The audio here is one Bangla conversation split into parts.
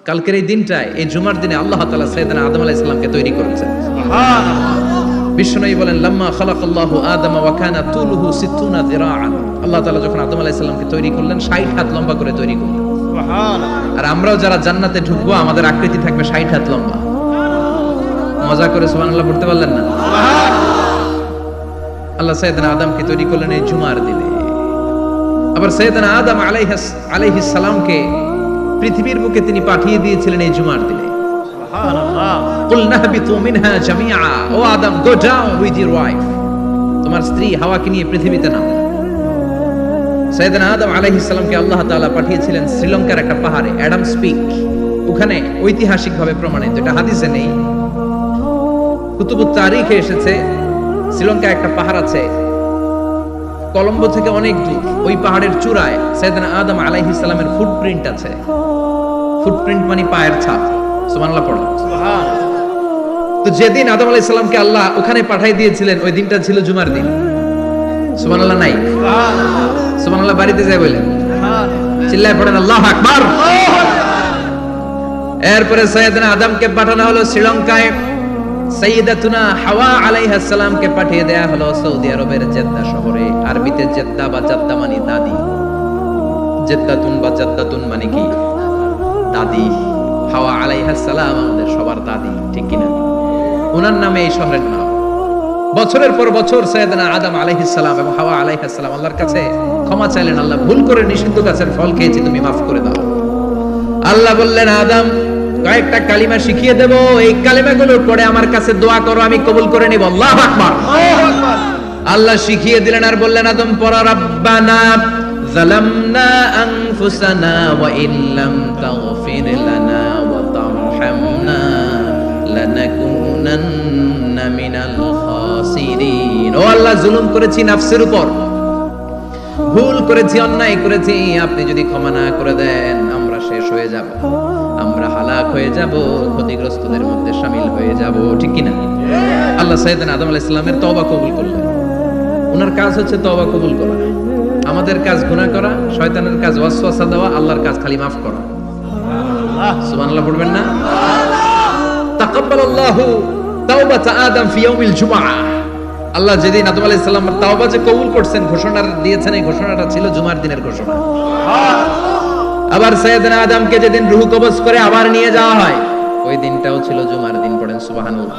কালকের এই দিনটায়, এই জুমার দিনে আল্লাহ তাআলা সাইয়েদনা আদম আলাইহিস সালামকে তৈরি করেছেন। সুবহানাল্লাহ। বিশ্বনবী বলেন, লাম্মা খালাকাল্লাহু আদম ওয়া কানা তুলুহু 60 যিরাআন। আল্লাহ তাআলা যখন আদম আলাইহিস সালামকে তৈরি করলেন 60 হাত লম্বা করে তৈরি করলেন। সুবহানাল্লাহ। আর আমরাও যারা জান্নাতে ঢুকবো আমাদের আকৃতি থাকবে 60 হাত লম্বা। মজা করে সুবহানাল্লাহ পড়তে পারলেন না? আল্লাহ সাইয়েদনা আদমকে তৈরি করলেন এই জুমার দিনে। আবার সাইয়েদনা আদম আলাইহিস সালামকে পৃথিবীর বুকে তিনি পাঠিয়ে দিয়েছিলেন এই জুমার দিনে। সুবহানাল্লাহ। কুলনা হাবিতু মিনহা জামিআ, O Adam, go down with your wife. তোমার স্ত্রী হাওয়াকে নিয়ে পৃথিবীতে নামো। সাইয়েদনা আদম আলাইহিস সালামকে আল্লাহ তাআলা পাঠিয়েছিলেন শ্রীলঙ্কার একটা পাহাড়ে, অ্যাডামস পিক। ওখানে ঐতিহাসিকভাবে প্রমাণিত, এটা হাদিসে নেই, কুতুবুত তারিখে এসেছে। শ্রীলঙ্কায় একটা পাহাড় আছে, কলম্বো থেকে অনেক দূর। ওই পাহাড়ের চূড়ায় সাইয়েদনা আদম আলাইহিস সালামের ফুটপ্রিন্ট আছে। ফুটপ্রিন্ট মানে পায়ের ছাপ। সুবহানাল্লাহ পড়ো। সুবহানাল্লাহ। তো যেদিন আদম আলাইহিস সালামকে আল্লাহ ওখানে পাঠিয়ে দিয়েছিলেন ওই দিনটা ছিল জুমার দিন। সুবহানাল্লাহ নাই? সুবহানাল্লাহ। সুবহানাল্লাহ বাড়িতে যাই বলেন। সুবহানাল্লাহ। চিল্লায় পড়েন আল্লাহু আকবার। এরপরে সাইয়েদনা আদমকে পাঠানো হলো শ্রীলঙ্কায়। সাইয়্যিদাতুনা হাওয়া আলাইহিস সালামকে পাঠিয়ে দেয়া হলো সৌদি আরবের জেদ্দা শহরে। আরবিতে জেদ্দা বা জাদ্দা মানে দাদি। জেদ্দাতুন বা জাদ্দাতুন মানে কি? দাদি। হাওয়া আলাইহিস সালাম আমাদের সবার দাদি, ঠিক কি না? ওনার নামে এই শহরের নাম। বছরের পর বছর সাইয়েদনা আদম আলাইহিস সালাম এবং হাওয়া আলাইহিস সালাম আল্লাহর কাছে ক্ষমা চাইলেন, আল্লাহ ভুল করে নিষিদ্ধ গাছের ফল খেয়েছি, তুমি মাফ করে দাও। আল্লাহ বললেন, আদম, কয়েকটা কালিমা শিখিয়ে দেব, এই কালিমাগুলোর পরে আমার কাছে দোয়া করো, আমি কবুল করে নিব। আল্লাহু আকবার। আল্লাহ শিখিয়ে দিলেন আর বললেন, আদম পড়ো, রাব্বানা যালামনা আনফুসানা ওয়া ইল্লাম তাগফির লানা ওয়া তারহামনা লানাকুনান্না মিনাল খাসিরিন। ও আল্লাহ, জুলুম করেছি নাফসের উপর, ভুল করেছি, অন্যায় করেছি, আপনি যদি ক্ষমা না করে দেন আমরা শেষ হয়ে যাব, আমরা হালাক হয়ে যাব, ক্ষতিগ্রস্তদের মধ্যে শামিল হয়ে যাব, ঠিক কি না? আল্লাহ সাইয়েদনা আদম আলাইহিস সালামের তওবা কবুল করলেন। ওনার কাজ হচ্ছে তওবা কবুল করা। আমাদের কাজ গুনাহ করা, শয়তানের কাজ ওয়াসওয়াসা দেওয়া, আল্লাহর কাজ খালি মাফ করা। সুবহানাল্লাহ পড়বেন না? তাকাব্বালাল্লাহু তাওবাতা আদম ফি ইয়াউমিল জুমআহ। আল্লাহ যেদিন আদম আলাইহিস সালামের তাওবা যে কবুল করছেন, ঘোষণা দিয়েছেন, এই ঘোষণাটা ছিল জুমার দিনের ঘোষণা। আবার সাইয়েদনা আদমকে যেদিন রূহ কবজ করে আবার নিয়ে যাওয়া হয়, ওই দিনটাও ছিল জুমার দিন। পড়েন সুবহানাল্লাহ।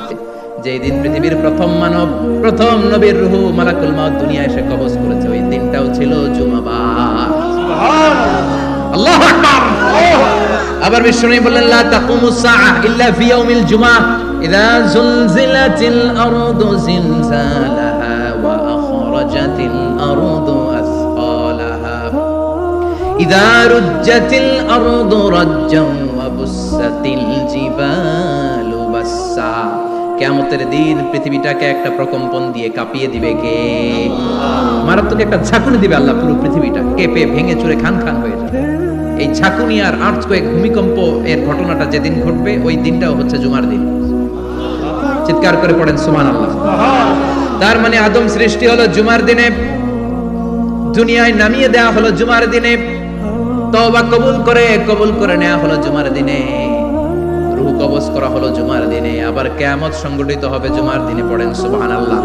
যেই দিন পৃথিবীর প্রথম মানব, প্রথম নবীর রূহ মালাকুল মাউত দুনিয়ায় এসে কবজ করেছে, ওই দিনটাও ছিল জুমাবার। সুবহানাল্লাহ। আল্লাহু আকবার। আবার বিশ্বনবী বললেন, লা তাকুমুস সাআহ ইল্লা ফি ইয়াউমিল জুমআহ ইযা যুলজিলাতিল আরদু জিলজালাহা ওয়া আখরাজাতিল আরদু আসফালাহা ইযা রুজ্জাতিল আরদু রাজ্জান ওয়া বুসাতিল জিবালু বাসসা। কিয়ামতের দিন পৃথিবীটাকে একটা প্রকম্পন দিয়ে কাঁপিয়ে দিবে কে? মারাত্মক একটা ঝাঁকুনি দিবে আল্লাহ, পুরো পৃথিবীটা কেঁপে ভেঙে চুরে খান খান হয়ে যাবে। এই ঝাঁকুনি আর আর্থকোয়েক, ভূমিকম্প এর ঘটনাটা যেদিন ঘটবে ওই দিনটাও হচ্ছে জুমার দিন। চিৎকার করে পড়েন সুবহানাল্লাহ। তার মানে আদম সৃষ্টি হলো জুমার দিনে, দুনিয়ায় নামিয়ে দেওয়া হলো জুমার দিনে, তওবা কবুল করে নেওয়া হলো জুমার দিনে, রূহ কবজ করা হলো জুমার দিনে, আবার কিয়ামত সংগঠিত হবে জুমার দিনে। পড়েন সুবহানাল্লাহ।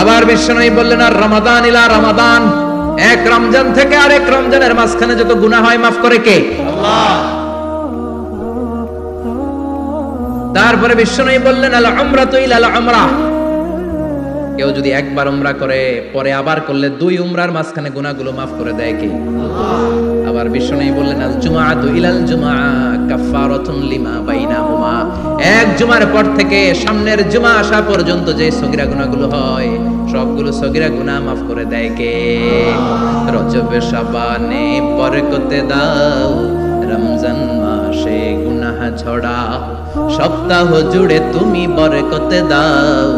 আবার বিশ্বনবী বললেন, আর রমাদান ইলা রমাদান, এক রমজান থেকে আরেক রমজানের মাঝখানে যত গুনাহ হয় মাফ করে কে? আল্লাহ। তারপরে বিশ্বনবী বললেন, আল উমরাতু ইলাল উমরাহ, কেউ যদি একবার উমরা করে পরে আবার করলে 2 উমরার মাঝখানে গুনাহগুলো মাফ করে দেয় কে? আল্লাহ। আবার বিশ্বনবী বললেন, আল জুমআতু ইলাল জুমআ কাফফারাতুন লিমা বাইনাহুমা, এক জুমার পর থেকে সামনের জুমা আসা পর্যন্ত যে সগীরা গুনাহগুলো হয় সবগুলো সগীরা গুনাহ মাফ করে দেয় কে? রজবে শাবানে বরকতে দাও, রমজান মাসে গুনাহ ঝড়াও, সপ্তাহ জুড়ে তুমি বরকতে দাও,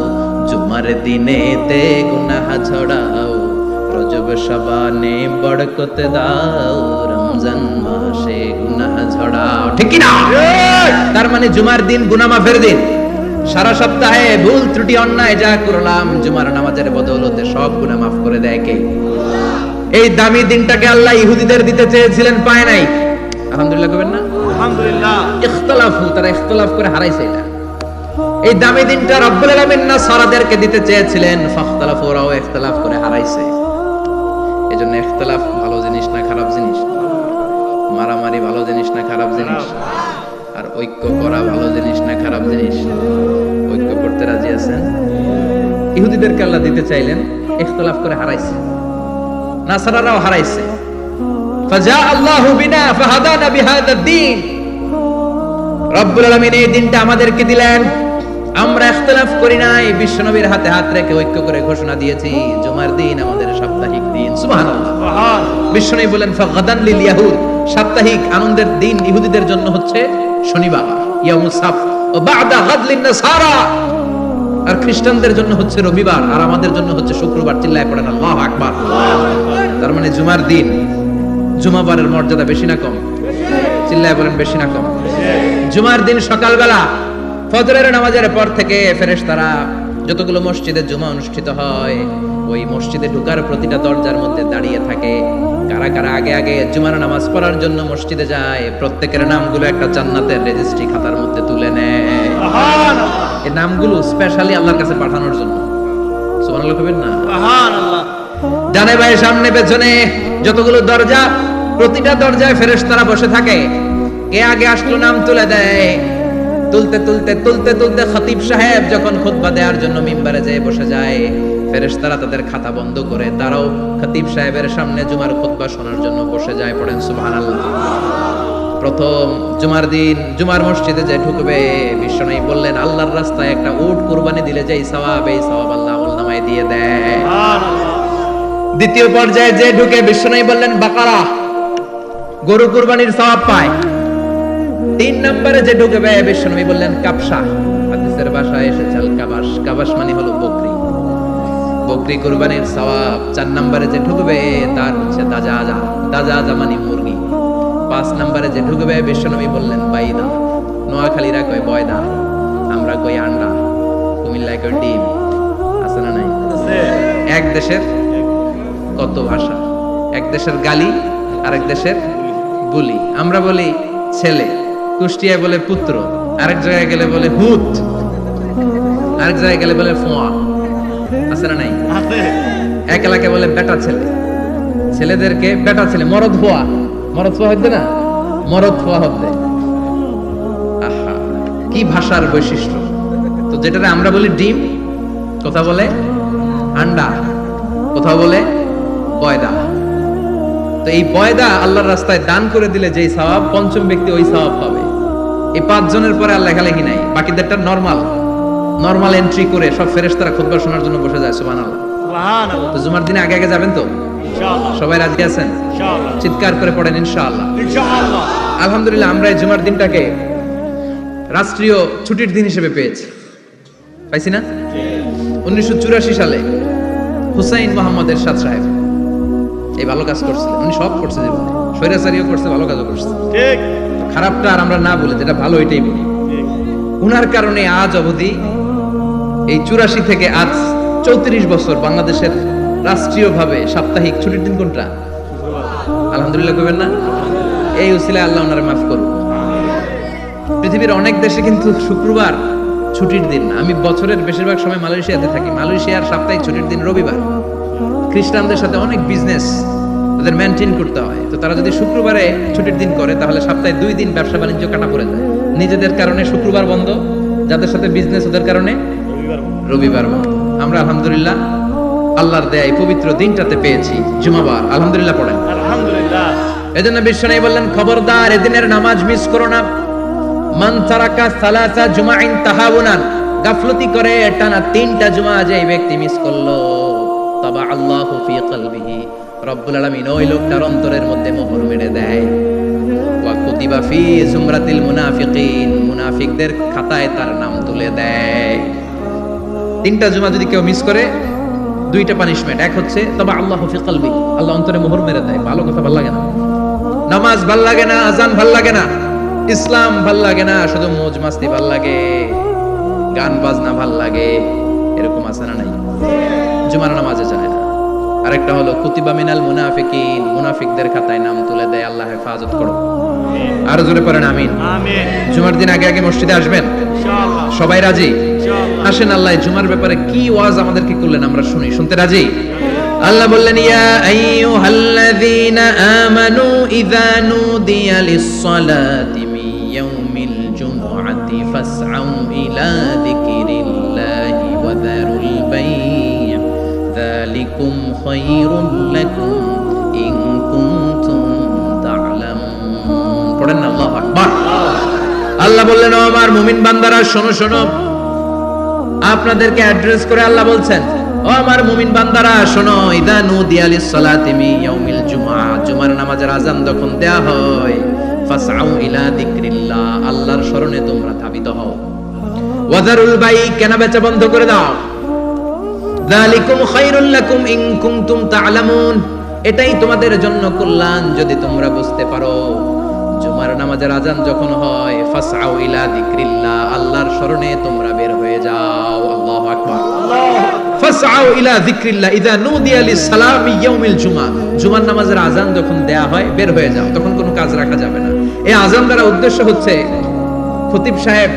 জুমার দিনেতে গুনাহ ঝড়াও, রজব শাবানে বরকতে দাও, রমজান মাসে গুনাহ ঝড়াও, ঠিক কি না? তার মানে জুমার দিন গুনাহ মাফের দিন। সারা সপ্তাহে ভুল ত্রুটি অন্যায় যা করলাম জুমার নামাজের বদৌলতে সব গুনাহ মাফ করে দেয় কে? এই দামি দিনটাকে আল্লাহ ইহুদিদের দিতে চেয়েছিলেন, পায় নাই। আলহামদুলিল্লাহ কবেন না? আলহামদুলিল্লাহ। ইখতিলাফু, তারা ইখতিলাফ করে হারাইছে এটা। এই দামি দিনটা রব্বুল আলামিন নাসারাদেরকে দিতে চেয়েছিলেন, ফাখতালাফু, ওরাও ইখতিলাফ করে হারাইছে। এজন্য ইখতিলাফ ভালো জিনিস না খারাপ জিনিস? মারামারি ভালো জিনিস না খারাপ জিনিস? আর ঐক্য করা ভালো জিনিস না খারাপ জিনিস? ঐক্য করতে রাজি আছেন? ইহুদিদেরকে আল্লাহ দিতে চাইলেন, ইখতিলাফ করে হারাইছে। নাসারারাও হারাইছে। ফাজা আল্লাহু বিনা ফাহাদানা বিহাদা দ্বীন। রব্বুল আলামিন এই দিনটা আমাদেরকে দিলেন, আমরা ইখতিলাফ করি নাই, বিশ্বনবীর হাতে হাত রেখে ঐক্য করে ঘোষণা দিয়েছি জুমার দিন আমাদের সাপ্তাহিক দিন। সুবহানাল্লাহ। বিশ্বনবী বলেন ফাগাদান লিল ইয়াহুদ, সাপ্তাহিক আনন্দের দিন ইহুদিদের জন্য হচ্ছে শনিবার, ইয়াউমুস সাbt, ও বা'দা গাদ লিন নাসারা, আর খ্রিস্টানদের জন্য হচ্ছে রবিবার, আর আমাদের জন্য হচ্ছে শুক্রবার। চিল্লায় পড়েন আল্লাহু আকবার। তার মানে জুমার দিন, জুমাবারের মর্যাদা বেশি না কম? চিল্লায় বলেন বেশি না কম? জুমার দিন সকালবেলা ফজরের নামাজের পর থেকে ফেরেশতারা যতগুলো মসজিদে জুমা অনুষ্ঠিত হয়, ওই মসজিদে ঢোকার প্রতিটা দরজার মধ্যে দাঁড়িয়ে থাকে। কারা কারা আগে আগে জুমার নামাজ পড়ার জন্য মসজিদে যায়, প্রত্যেকের নামগুলো একটা জান্নাতের রেজিস্ট্রি খাতার মধ্যে তুলে নেয়। সুবহানাল্লাহ। এই নামগুলো স্পেশালি আল্লাহর কাছে পাঠানোর জন্য। সুবহানাল্লাহ কইবেন না? সুবহানাল্লাহ। ডানে বায়ে সামনে পেছনে যতগুলো দরজা, প্রতিটা দরজায় ফেরেশতারা বসে থাকে। কে আগে আসলো নাম তুলে দেয়। তুলতে তুলতে তুলতে তুলতে খতিব সাহেব যখন খুতবা দেওয়ার জন্য মিম্বারে যেয়ে বসে যায়, ফেরেশতারা তাদের খাতা বন্ধ করে তারাও খতিব সাহেবের সামনে জুমার খুতবা শোনার জন্য বসে যায়। পড়েন সুবহানাল্লাহ। প্রথম জুমার দিন জুমার মসজিদে যে ঢুকবে, বিশ্বনবী বললেন আল্লাহর রাস্তায় একটা উট কুরবানি দিলে যেই সওয়াব, এই সওয়াব আল্লাহ আমলনামায় দিয়ে দেয়। দ্বিতীয় পর্যায়ে যে ঢুকে, বিশ্বনবী বললেন বাকারা, গরু কুরবানির সওয়াব পায়। তিন নম্বরে যে ঢুকবে, বিশ্বনবী বললেন কাবসা, হাদিসের ভাষায় এসেছে আল কাবাস, কাবাস মানে হলো বকরি, বকরি কুরবানির সওয়াব। চার নম্বরে যে ঢুকবে তার হচ্ছে দাজাজা, দাজাজা মানে মুরগি। পাঁচ নম্বরে যে ঢুকবে, বিশ্বনবী বললেন বাইদা, নোয়াখালীরা কয় বয়দা, আমরা কই আন্ডা, কুমিল্লায় কই ডিম। আছে না নাই? এক দেশের কত ভাষা, এক দেশের গালি আরেক দেশের বুলি। আমরা বলি ছেলে, কুষ্টিয়ায় বলে পুত্র, আরেক জায়গায় গেলে বলে হুত, আরেক জায়গায় গেলে বলে ফোয়া। আছে না নাই? এক এলাকায় বলে বেটা ছেলে, ছেলেদেরকে বেটা ছেলে, মরদ ফোয়া, মরদ ফোয়া হইতে না, মরদ ফোয়া হতে। আহা, কি ভাষার বৈশিষ্ট্য! তো যেটারে আমরা বলি ডিম, কথা বলে আন্ডা, কথা বলে বয়দা। তো এই বয়দা আল্লাহর রাস্তায় দান করে দিলে যেই সওয়াব, পঞ্চম ব্যক্তি ওই সওয়াব পাবে। এই 5 জনের পরে আর লেখালেখি নাই, বাকিদেরটা নরমাল এন্ট্রি করে সব ফেরেশতারা খুতবা শোনার জন্য বসে যায়। সুবহানাল্লাহ। সুবহানাল্লাহ। তো জুমার দিনে আগে আগে যাবেন তো? ইনশাআল্লাহ। সবাই রাজি আছেন? ইনশাআল্লাহ। চিৎকার করে পড়েন ইনশাআল্লাহ। ইনশাআল্লাহ। আলহামদুলিল্লাহ, আমরা এই জুমার দিনটাকে রাষ্ট্রীয় ছুটির দিন হিসেবে পেয়েছি, পাইছি না? 1984 সালে হুসাইন মোহাম্মদ এরশাদ সাহেব এই ভালো কাজ করছিলেন। উনি সব করছে জীবনে, স্বৈরাচারীও করছে, ভালো কাজও করছে। ঠিক। খারাপটা আর আমরা না বলে যেটা ভালো এটাই বলি। উনার কারণে আজ অবধি এই 84 থেকে আজ 34 বছর বাংলাদেশের রাষ্ট্রীয়ভাবে সাপ্তাহিক ছুটির দিন কোনটা? আলহামদুলিল্লাহ কইবেন না? এই উসিলায় আল্লাহ ওনারে মাফ করুন। পৃথিবীর অনেক দেশে কিন্তু শুক্রবার ছুটির দিন না। আমি বছরের বেশিরভাগ সময় মালয়েশিয়াতে থাকি। মালয়েশিয়ার সাপ্তাহিক ছুটির দিন রবিবার। খ্রিস্টানদের সাথে অনেক বিজনেস তাদের মেনটেন করতে হয়, তো তারা যদি শুক্রবারে ছুটির দিন করে তাহলে সপ্তাহে 2 দিন ব্যবসা বাণিজ্য কাটা পড়ে যায়। নিজেদের কারণে শুক্রবার বন্ধ, যাদের সাথে বিজনেস ওদের কারণে রবিবার বন্ধ। আমরা আলহামদুলিল্লাহ আল্লাহর দেয়া এই পবিত্র দিনটাতে পেয়েছি জুমাবার। আলহামদুলিল্লাহ পড়েন আলহামদুলিল্লাহ। এজন্য বিশ্বনবী বললেন খবরদার এদিনের নামাজ মিস করো না। মান তারাকা সালাসা জুমাইন তাহাউনান, গাফলতি করে টানা 3টা জুমা যে ব্যক্তি মিস করলো, তাবা আল্লাহু ফি কলবিহি, রব্বুল আলামিন ওই লোকটার অন্তরের মধ্যে মোহর মেরে দেয়। ওয়া কুতিবা ফি জুমরাতিল মুনাফিকিন, মুনাফিকদের খাতায় তার নাম তুলে দেয়। 3টা জুমা যদি কেউ মিস করে, 2টা পানিশমেন্ট। এক হচ্ছে তাবা আল্লাহু ফি কলবি, আল্লাহ অন্তরে মোহর মেরে দেয়। ভালো কথা ভালো লাগে না, নামাজ ভাল লাগে না, আজান ভাল লাগে না, ইসলাম ভাল লাগে না, শুধু মौज মাস্তি ভাল লাগে, গান বাজনা ভাল লাগে, এরকম আছে না নাই? জুমার নামাজে যায় না, আরেকটা হলো কুতিবা মিনাল মুনাফিকিন, মুনাফিকদের খাতায় নাম তুলে দেয়, আল্লাহ হেফাজত করো। আরো জোরে পড়েন আমিন। জুমার দিন আগে আগে মসজিদে আসবেন ইনশাআল্লাহ। সবাই রাজি? আসেন, আল্লাহ জুমার ব্যাপারে কি ওয়াজ আমাদেরকে করলেন আমরা শুনি। শুনতে রাজি? আল্লাহ বললেন, ইয়া আইয়ুহাল্লাযীনা আমানু ইযা নুদিয়া লিস-সালাতি মিন ইয়াউমিল জুমআতি ফাসআউ ইলা যিকরিল্লাহি ওয়া যারুল বাই', যালিকুম খায়রুল লাকুম ইন কুনতুম তা'লামুন। পড়েন না আল্লাহু আকবার। আল্লাহ বললেন, ও আমার মুমিন বান্দারা শোনো শোনো। আপনাদেরকে অ্যাড্রেস করে আল্লাহ বলছেন, ও আমার মুমিন বান্দারা শোনো, ইযা নুদিয়া লিস-সালাতি মিন ইয়াউমিল জুমআ, জুমার নামাজের আযান যখন দেয়া হয়, ফাসআউ ইলা যিকরিল্লাহ, আল্লাহর স্মরণে তোমরা ধাবিত হও। ওয়া যারুল বাই', কেনা বেচা বন্ধ করে দাও। যালিকুম খায়রুল লাকুম ইন কুনতুম তা'লামুন, এটাই তোমাদের জন্য কল্যাণ যদি তোমরা বুঝতে পারো। জুমার নামাজের আযান যখন হয়, ফাসআউ ইলা যিকরিল্লাহ, আল্লাহর স্মরণে তোমরা বের হয়ে যাও। আল্লাহু আকবার। ফাসআউ ইলা যিকরিল্লাহ ইযা নুদিয়া লিস-সালামি ইয়াউমিল জুমআ, জুমার নামাজের আযান যখন দেয়া হয় বের হয়ে যাও, তখন কোনো কাজ রাখা যাবে না। এই আযান দ্বারা উদ্দেশ্য হচ্ছে খতিব সাহেব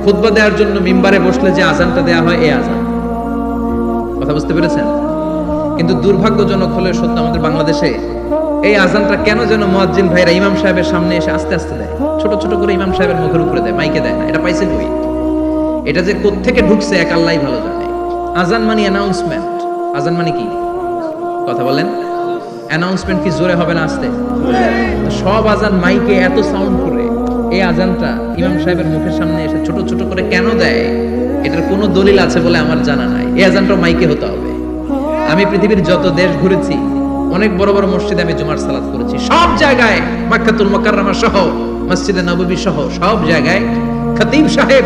খুতবা দেওয়ার জন্য মিম্বারে বসলে যে আযানটা দেয়া হয়, এই আযান। কথা বুঝতে পেরেছেন? কিন্তু দুর্ভাগ্যজনক হলে সত্য, আমাদের বাংলাদেশে এই আযানটা কেন যেন মুয়াজ্জিন ভাইরা ইমাম সাহেবের সামনে এসে আস্তে আস্তে দেয়, ছোট ছোট করে ইমাম সাহেবের মুখের উপরে দেয়, মাইকে দেয় না। এটা পাইছে কই? এটা যে কোত্থেকে ঢুকছে এক আল্লাহই ভালো জানে। আযান মানে অ্যানাউন্সমেন্ট। আযান মানে কি? কথা বলেন। অ্যানাউন্সমেন্ট কি জোরে হবে না আস্তে? সব আযান মাইকে এত সাউন্ড করে, এই আযানটা ইমাম সাহেবের মুখের সামনে এসে ছোট ছোট করে কেন দেয়? এটার কোনো দলিল আছে বলে আমার জানা নাই। এই আযানটা মাইকে হতে হবে। আমি পৃথিবীর যত দেশ ঘুরেছি, অনেক বড় বড় মসজিদে আমি জুমার সালাত করেছি, সব জায়গায় মক্কাতুল মুকাররমা সহ মসজিদে নববী সহ সব জায়গায় খতিব সাহেব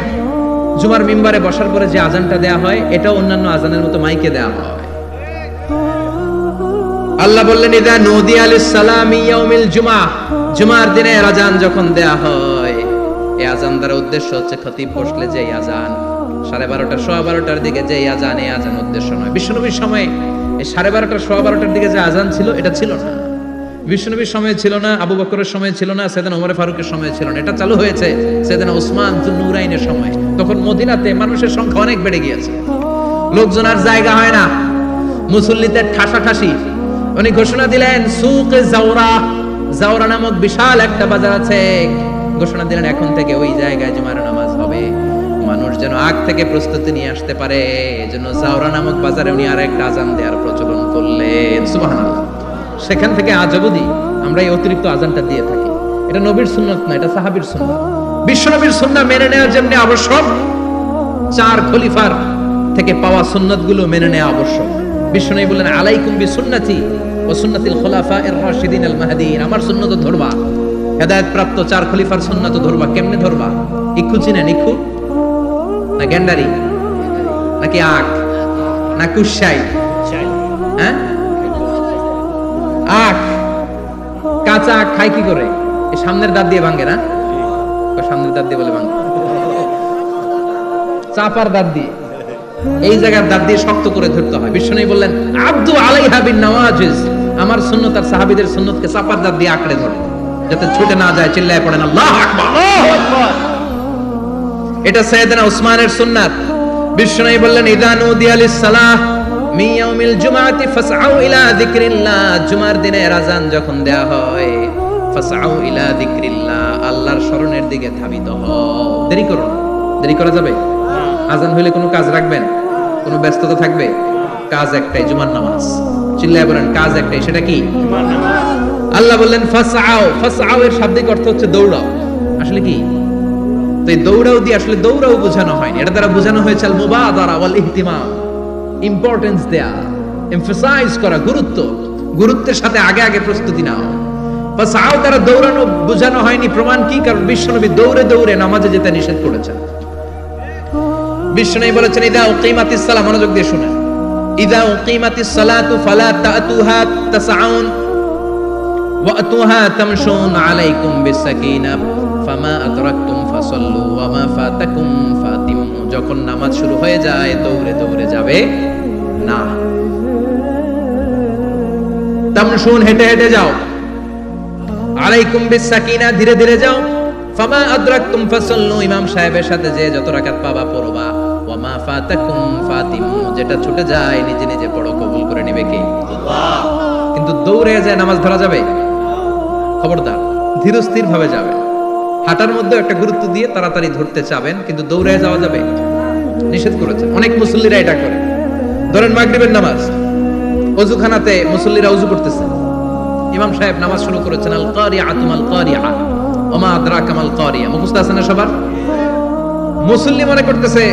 জুমার মিম্বারে বসার পরে যে আযানটা দেয়া হয়, এটা অন্যান্য আযানের মতো মাইকে দেয়া হয়। আল্লাহ বললেন, ইযা নুদিয়া লিস-সালামি ইয়াউমিল জুমআ, জুমার দিনে আযান যখন দেয়া হয়, এই আযান দ্বারা উদ্দেশ্য হচ্ছে খতিব বসলে যে আযান 12:30 12:15 দিকে যে আযান, এই আযান উদ্দেশ্য নয়। বিশ্বনবীর সময় এই 12:30 12:15 দিকে যে আযান ছিল, এটা ছিল না। বিশ্বনবীর সময় ছিল না, আবু বকরের সময় ছিল না, সাইয়েদনা ওমর ফারুকের সময় ছিল না। এটা চালু হয়েছে সাইয়েদনা উসমান যুন্নুরাইনের সময়। তখন মদিনাতে মানুষের সংখ্যা অনেক বেড়ে গিয়েছে, লোকজন আর জায়গা হয় না, মুসল্লিদের ঠাসাঠাসি। উনি ঘোষণা দিলেন, সুকে জাওরা, জাওরা নামক বিশাল একটা বাজার আছে, ঘোষণা দিলেন এখন থেকে ওই জায়গায় জুমার নামাজ হবে। মানুষ যেন আগ থেকে প্রস্তুতি নিয়ে আসতে পারে, এজন্য জাওরা নামক বাজারে উনি আরেকটা আযান দেওয়ার প্রচলন করলেন। সুবহানাল্লাহ। সেখান থেকে আজ অবধি আমরা এই অতিরিক্ত আযানটা দিয়ে থাকি। এটা নবীর সুন্নাত না, এটা সাহাবীর সুন্নাত। বিশ্বনবীর সুন্নাহ মেনে নেওয়ার জন্য আবশ্যক, চার খলিফার থেকে পাওয়া সুন্নাতগুলো মেনে নেওয়া আবশ্যক। বিশ্বনবী বললেন, আলাইকুম বিসুন্নতি ওয়া সুন্নাতিল খুলাফায়ে রাশিদিন আল মাহদিয়িন, আমার সুন্নাত ধরবা, হেদায়েত প্রাপ্ত চার খলিফার সুন্নাত ধরবা। কেমনে ধরবা? ইক্ষু চিনেন? ইক্ষু না গ্যান্ডারি নাকি আখ না কুশাই? হ্যাঁ, আখ। কাঁচা আখ খাই কি করে? এই সামনের দাঁত দিয়ে ভাঙে না? সামনের দাঁত দিয়ে বলে ভাঙে, চাপার দাঁত দিয়ে, এই জায়গার দাঁত দিয়ে শক্ত করে ধরতে হয়। বিশ্বনবী বললেন, আব্দু আলাইহা বিন নওয়াজিজ, আমার সুন্নাত আর সাহাবীদের সুন্নাতকে চাপার দাঁত দিয়ে আঁকড়ে ধরে, যাতে ছুটে না যায়। চিল্লায় পড়েন আল্লাহু আকবার। এটা সাইয়েদনা উসমানের সুন্নাত। বিশ্বনবী বললেন, ইযা নুদিয়া লিস-সালাহ মিন ইয়াউমিল জুমআতি ফাসআউ ইলা যিকরিল্লাহ, জুমার দিনের আযান যখন দেয়া হয়, ফাসআউ ইলা যিকরিল্লাহ, আল্লাহর স্মরণের দিকে ধাবিত হও। দেরি করো না। দেরি করা যাবে? আযান হইলে কোনো কাজ রাখবেন? কোনো ব্যস্ততা থাকবে? কাজ একটাই, জুমার নামাজ। চিল্লায় বলেন, কাজ একটাই, সেটা কি? জুমার নামাজ। আল্লাহ বললেন ফাসআউ, ফাসআউ এর শাব্দিক অর্থ হচ্ছে দৌড়াও। আসলে কি? তো এই দৌড়াও দিয়ে আসলে দৌড়াও বোঝানো হয়নি, এটা দ্বারা বোঝানো হয়েছে আল মুবাদারা ওয়াল ইহতিমাম, ইম্পর্টেন্স দেয়া, এমফাসাইজ করা, গুরুত্ব, গুরুত্বের সাথে আগে আগে প্রস্তুতি নাও। ফাসআউ দ্বারা দৌড়ানো বোঝানো হয়নি। প্রমাণ কি? কারণ বিশ্বনবী দৌড়ে দৌড়ে নামাজে যেতে নিষেধ করেছেন। বিশ্বনবী বলেছেন, ইযা উকিমাতিস সালাহ, মনোযোগ দিয়ে শুনেন, ইযা উকিমাতিস সালাতু ফালা তাতুহা তাসআউন ওয়া আতুহা তামশুন আলাইকুম বিসাকিনা ফামা আদরাকতুম ফাসাল্লু ওয়া মা ফাতাকুম ফাতিমু, যখন নামাজ শুরু হয়ে যায় দৌড়ে দৌড়ে যাবে না। তামশুন হেঁটে হেঁটে যাও, আলাইকুম বিসাকিনা ধীরে ধীরে যাও, ফামা আদরাকতুম ফাসাল্লু ইমাম সাহেবের সাথে যে যত রাকাত পাবা পড়বা, ওয়ামা ফাতাকুম ফাতিমু যেটা ছুটে যায় নিজে নিজে পড়ো, কবুল করে নেবে কে? আল্লাহ। কিন্তু দৌড়ে যায় নামাজ ধরা যাবে? খবরদার, ধীরস্থির ভাবে যাবেন। হাঁটার মধ্যে একটা গুরুত্ব দিয়ে তাড়াতাড়ি ধরতে চাবেন, কিন্তু দৌড়ে যাওয়া যাবে? নিষেধ করেছে। অনেক মুসল্লিরা এটা করে। ধরেন মাগরিবের নামাজ, ওযুখানাতে মুসল্লিরা ওযু করতেছে, ইমাম সাহেব নামাজ শুরু করেছেন, আল কারিআতু মাল কারিআ ওমা আদরাকা মাল কারিআ, মুখস্থ আছে না সবার? মুসল্লি মনে করতেছে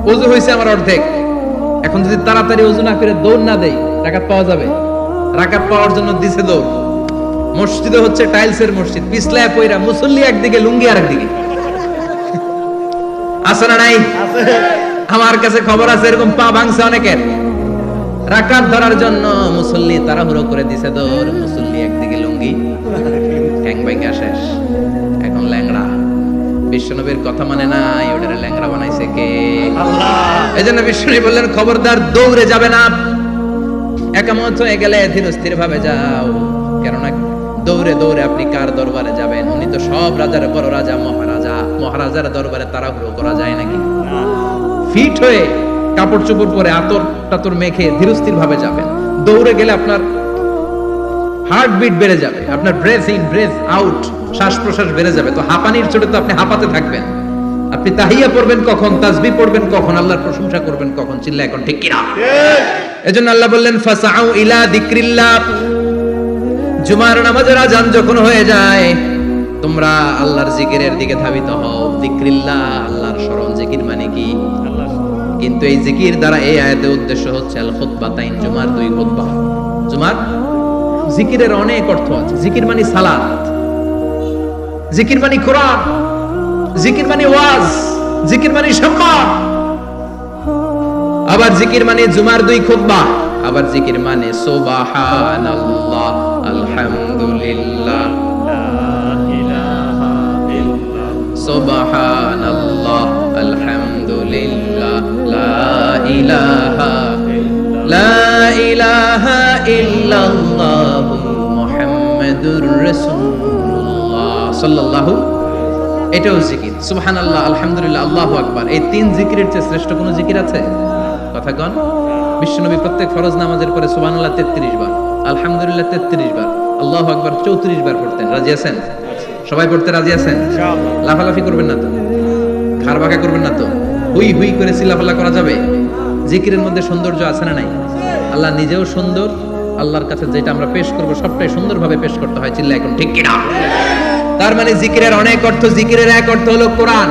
ওযু হইছে আমার অর্ধেক, এখন যদি তাড়াতাড়ি ওযু না করে দৌড় না দেই রাকাত পাওয়া যাবে? রাকাত পাওয়ার জন্য দিছে দৌড়। মসজিদে হচ্ছে টাইলসের মসজিদ, পিছলায় পয়রা মুসল্লি একদিকে, লুঙ্গি আরেকদিকে। আছে না নাই? আমার কাছে খবর আছে এরকম পা ভাঙছে অনেকের। রাকাত ধরার জন্য মুসল্লি তাড়াহুড়ো করে দিছে দৌড়, মুসল্লি একদিকে লুঙ্গি, ঠ্যাং ভাঙা শেষ, এখন ল্যাংড়া। বিশ্বনবীর কথা মানে নাই, ওটারে ল্যাংড়া বানাইছে কে? আল্লাহ। এজন্য বিশ্বনবী বললেন খবরদার দৌড়ে যাবে না, একামত হয়ে গেলে ধীরস্থির ভাবে যাও। কেননা দৌড়ে দৌড়ে আপনি কার দরবারে যাবেন? উনি তো সব রাজার বড় রাজা, মহারাজা। মহারাজার দরবারে তাড়াহুড়ো করা যায় নাকি? ফিট হয়ে কাপড় চোপড় পরে আতর টাতর মেখে ধীরস্থির ভাবে যাবেন। দৌড়ে গেলে আপনার হার্টবিট বেড়ে যাবে, আপনার ব্রেথ ইন ব্রেথ আউট, শ্বাস প্রশ্বাস বেড়ে যাবে। তো হাঁপানির চোটে তো আপনি হাঁপাতে থাকবেন। আপনি তাহিয়া পড়বেন কখন, তাসবিহ পড়বেন কখন, আল্লাহর প্রশংসা করবেন কখন? চিল্লা এখন ঠিক কিনা? এজন্য আল্লাহ বললেন ফাসাউ ইলা যিকরিল্লাহ, জুমার নামাজের আযান যখন হয়ে যায় তোমরা আল্লাহর জিকিরের দিকে ধাবিত হও। যিকরিল্লাহ, আল্লাহর স্মরণ। জিকির মানে কি? কিন্তু এই জিকির দ্বারা এই আয়াতের উদ্দেশ্য হচ্ছে আল খুতবাতাইন, জুমার দুই খুতবা। জুমার জিকিরের অনেক অর্থ আছে। জিকির মানে সালাত, জিকির মানে কোরআন, জিকির মানে ওয়াজ, জিকির মানে সম্মান। আবার জিকির মানে জুমার দুই খুতবা। আবার জিকির মানে সুবহানাল্লাহ, আলহামদুলিল্লাহ, লা ইলাহা ইল্লাল্লাহ, সুবহানাল্লাহ, আলহামদুলিল্লাহ, লা ইলাহা ইল্লাল্লাহ, মুহাম্মাদুর রাসূলুল্লাহ সাল্লাল্লাহু। এটাও জিকির। সুবহানাল্লাহ, আলহামদুলিল্লাহ, আল্লাহু আকবার। এই তিন জিকিরের চেয়ে শ্রেষ্ঠ কোন জিকির আছে? কথা কন। বিশ্বনবী প্রত্যেক ফরজ নামাজের পরে সুবহানাল্লাহ 33 বার, আলহামদুলিল্লাহ 33 বার, আল্লাহু আকবার 34 বার পড়তেন। রাজি আছেন? সবাই পড়তে রাজি আছেন? ইনশাআল্লাহ। লাফালাফি করবেন না তো, খারবাকা করবেন না তো, হুই হুই করে চিল্লাফাল্লা করা যাবে? জিকিরের মধ্যে সৌন্দর্য আছে না নাই? আল্লাহ নিজেও সুন্দর, আল্লাহর কাছে যেটা আমরা পেশ করব সবটাই সুন্দরভাবে পেশ করতে হয়। চিল্লা এখন ঠিক কিনা? তার মানে জিকিরের অনেক অর্থ। জিকিরের এক অর্থ হলো কোরআন।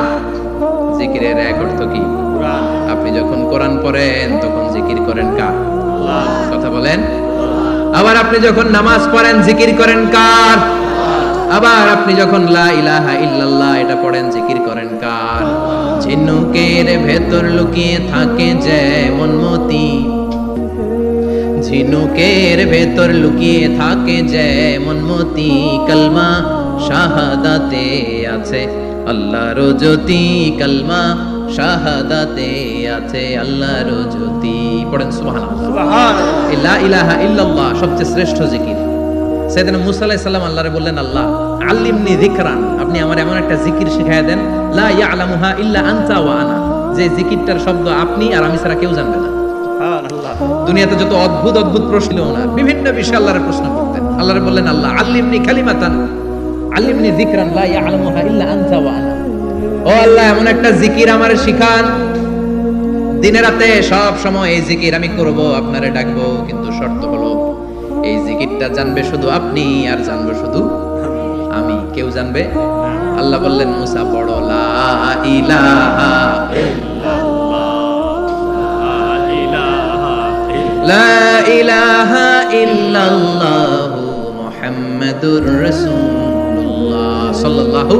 জিকিরের এক অর্থ কি? কোরআন। আপনি যখন কোরআন পড়েন তখন জিকির করেন কার? আল্লাহ। কথা বলেন। আবার আপনি যখন নামাজ পড়েন জিকির করেন কার? আবার আপনি যখন লা ইলাহা ইল্লাল্লাহ এটা পড়েন জিকির করেন কার? ঝিনুকের ভেতর লুকিয়ে থাকে যেমন মতি, ঝিনুকের ভেতর লুকিয়ে থাকে যেমন মতি, কালমা শাহাদাতে আছে আল্লাহর জ্যোতি, কালমা শাহাদাতে আছে আল্লাহর জ্যোতি। পড়েন সুবহানাল্লাহ। সুবহানাল্লাহ। লা ইলাহা ইল্লাল্লাহ সবচেয়ে শ্রেষ্ঠ জিকির। সাইয়েদনা মুসা আলাইহিস সালাম আল্লাহরে বললেন, আল্লাহ আল্লিমনি যিকরান, আপনি আমার এমন একটা জিকির শিখায়া দেন, লা ইয়ালামুহা ইল্লা আনতা ওয়া আনা, যে জিকিরটার শব্দ আপনি আর আমি ছাড়া কেউ জানবে না। সুবহানাল্লাহ। দুনিয়াতে যত অদ্ভুত অদ্ভুত প্রশ্ন ওনার, বিভিন্ন বিষয়ে আল্লাহরে প্রশ্ন করতেন। আল্লাহরে বললেন, আল্লাহ আল্লিমনি কালিমাতান, আল্লিমনি যিকরান লা ইয়ালামুহা ইল্লা আনতা ওয়া আনা, ও আল্লাহ এমন একটা জিকির আমারে শিখান, দিনে রাতে সব সময় এই জিকির আমি করব, আপনারে ডাকবো, কিন্তু শর্ত হলো এই জিকিরটা জানবে শুধু আপনি আর জানবে শুধু আমি, কেউ জানবে। আল্লাহ বললেন, মুসা পড়ো লা ইলাহা লা ইলাহা ইল্লাল্লাহ মুহাম্মাদুর রাসূলুল্লাহ সাল্লাল্লাহু।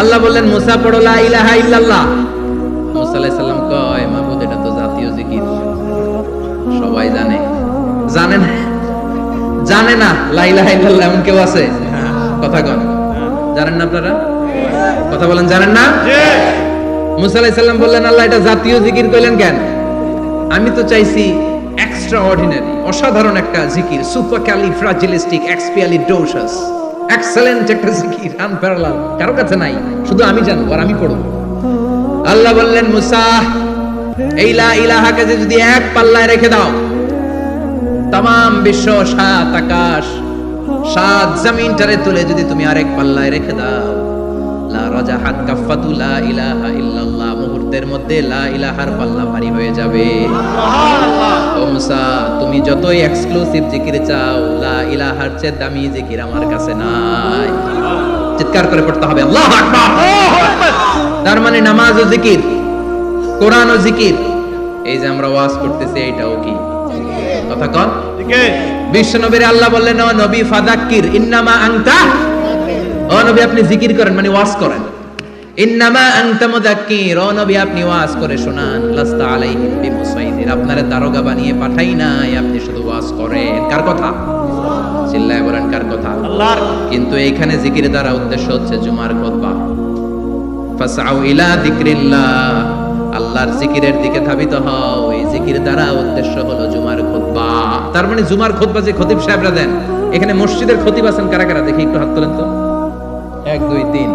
আল্লাহ বললেন, মুসা পড়ো লা ইলাহা ইল্লাল্লাহ। মুসা আলাইহিস সালাম কয়, মাবুদ এটা তো জাতীয় জিকির, সবাই জানে। জানে না? জানে না লা ইলাহা ইল্লাল্লাহ এমন কেউ আছে? কথা কন। জানেন না আপনারা? কথা বলেন, জানেন না? জি। মুসা আলাইহিস সালাম বললেন, আল্লাহ এটা জাতীয় জিকির কইলেন কেন? আমি তো চাইছি এক্সট্রাঅর্ডিনারি, অসাধারণ একটা জিকির, সুপারক্যালিফ্রাজিলিস্টিক এক্সপিয়ালিডোসাস, এক্সেলেন্ট একটা জিকির, আনপ্যারালাল, কারো কাছে নাই, শুধু আমি জানবো আর আমি পড়ব। আল্লাহ বললেন, মুসা, এই লা ইলাহাকে যদি এক পাল্লায় রেখে দাও, তামাম বিশ্ব, সাত আকাশ, সাত জমিনটারে তুলে যদি তুমি আরেক পাল্লায় রেখে দাও, লা রাজাহাত কাফাতু লা ইলাহা ইল্লাল্লাহ, মুহূর্তের মধ্যে লা ইলাহার পাল্লা ভারী হয়ে যাবে। সুবহানাল্লাহ। ও মুসা, তুমি যতই এক্সক্লুসিভ জিকির চাও, লা ইলাহার চেয়ে দামি জিকির আমার কাছে নাই। চিৎকার করে পড়তে হবে আল্লাহু আকবার। তার মানে নামাজ ও জিকির, কোরআন ও জিকির, এই যে আমরা ওয়াজ করতেছি এটাও কি কথা কন? বিশ্ব নবীর আল্লাহ বললেন, ও নবী ফাযাক্কির ইন্নামা আনতা, ও নবী আপনি জিকির করেন মানে ওয়াজ করেন। ইন্নামা আনতা মুযাক্কির, ও নবী আপনি ওয়াজ করে শোনান। লাস্তা আলাইহিম বিমুসাইদির, আপনারে দারোগা বানিয়ে পাঠাই নাই, আপনি শুধু ওয়াজ করেন। কার কথা? চিল্লায় বলেন কার কথা? আল্লাহর। কিন্তু এইখানে জিকির দ্বারা উদ্দেশ্য হচ্ছে জুমার খুতবা। ফাসআউ ইলা যিকরিল্লাহ, আল্লাহর জিকিরের দিকে ধাবিত হও, এই জিকির দ্বারা উদ্দেশ্য হলো জুমার খুতবা। তার মানে জুমার খুতবা যে খতিব সাহেবরা দেন, এখানে মসজিদের খতিব আছেন কারা কারা দেখি একটু হাত তোলেন তো। 1 2 3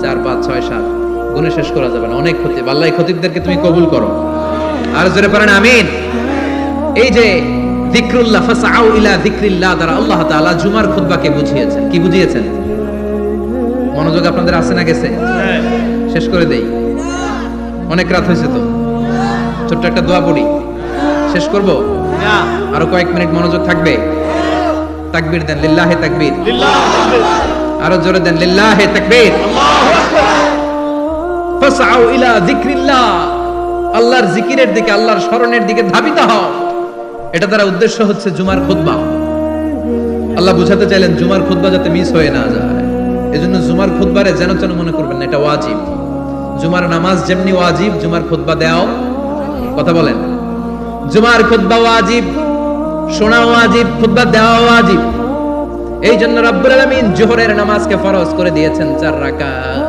4 5 6 7, গুণে শেষ করা যাবে না, অনেক খতিব। আল্লাহ এই খতিবদেরকে তুমি কবুল করো, আর জোরে পড়েন আমিন। এই যে যিকরুল্লাহ, ফাসআউ ইলা যিকরিল্লাহ দ্বারা আল্লাহ তাআলা জুমার খুতবাকে বুঝিয়েছেন। কি বুঝিয়েছেন? মনোযোগ আপনাদের আছে না গেছে? শেষ করে দেই, অনেক রাত হয়েছে তো। ছোট্ট একটা দোয়া পড়ি, শেষ করব? না, আরো কয়েক মিনিট মনোযোগ থাকবে। তাকবীর দেন, লিল্লাহি তাকবীর, আরো জোরে দেন, লিল্লাহি তাকবীর, আল্লাহু আকবার। ফাসআউ ইলা যিকরিল্লাহ, আল্লাহর জিকিরের দিকে, আল্লাহর স্মরণের দিকে ধাবিত হও। এটা দ্বারা উদ্দেশ্য হচ্ছে জুমার খুতবা। আল্লাহ বুঝাতে চাইলেন জুমার খুতবা যাতে মিস হয়ে না যায়, এজন্য জুমার খুতবারে যেন তেন মনে করবেন না, এটা ওয়াজিব। জুমার নামাজ যেমনি ওয়াজিব, জুমার খুতবা দেওয়াও, কথা বলেন, জুমার খুতবা ওয়াজিব, শোনা ওয়াজিব, খুতবা দেওয়া ওয়াজিব। এই জন্য রাব্বুল আলামিন জোহরের নামাজকে ফরজ করে দিয়েছেন 4 রাকাত।